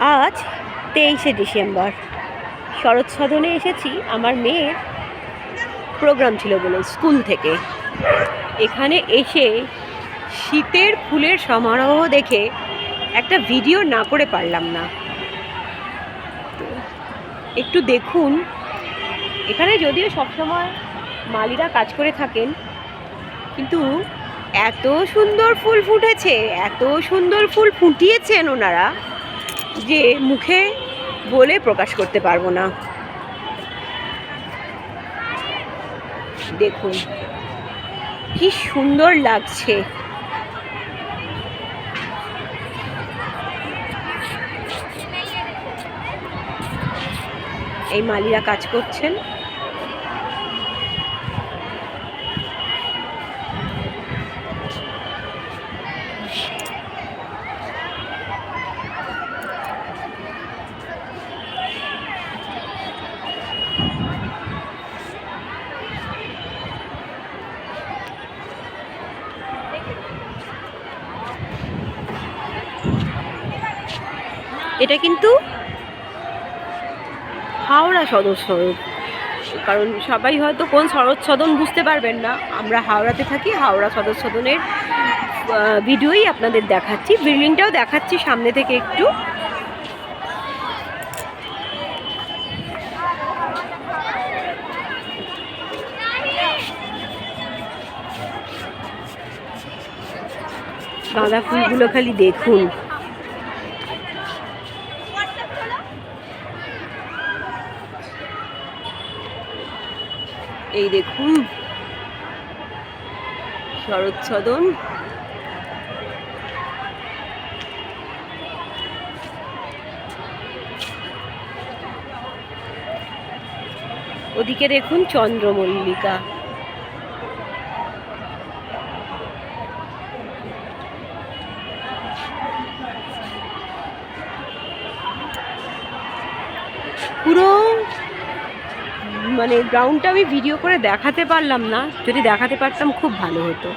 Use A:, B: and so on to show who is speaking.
A: আজ 23শে ডিসেম্বর। শরৎ সদনে এসেছি, আমার মেয়ের প্রোগ্রাম ছিল বলে স্কুল থেকে। এখানে এসে শীতের ফুলের সমারোহ দেখে একটা ভিডিও না করে পারলাম না। একটু দেখুন, এখানে যদিও সবসময় মালিরা কাজ করে থাকেন, কিন্তু এত সুন্দর ফুল ফুটেছে, এত সুন্দর ফুল ফুটিয়েছেন ওনারা যে মুখে বলে প্রকাশ করতে পারবো না। দেখুন কি সুন্দর লাগছে। এই মালিরা কাজ করছেন। এটা কিন্তু হাওড়া সদর সড়ক, কারণ সবাই হয়তো কোন শরৎ সদন বুঝতে পারবেন না। আমরা হাওড়াতে থাকি, হাওড়া সদর সদনের ভিডিওই আপনাদের দেখাচ্ছি, বিল্ডিংটাও দেখাচ্ছি সামনে থেকে একটু। গাঁদা ফুলগুলো খালি দেখুন। এই দেখুন শরৎ সদন। ওদিকে দেখুন চন্দ্রমল্লিকা। পুরো মানে গ্রাউন্ডটা আমি ভিডিও করে দেখাতে পারলাম না, যদি দেখাতে পারতাম খুব ভালো হতো।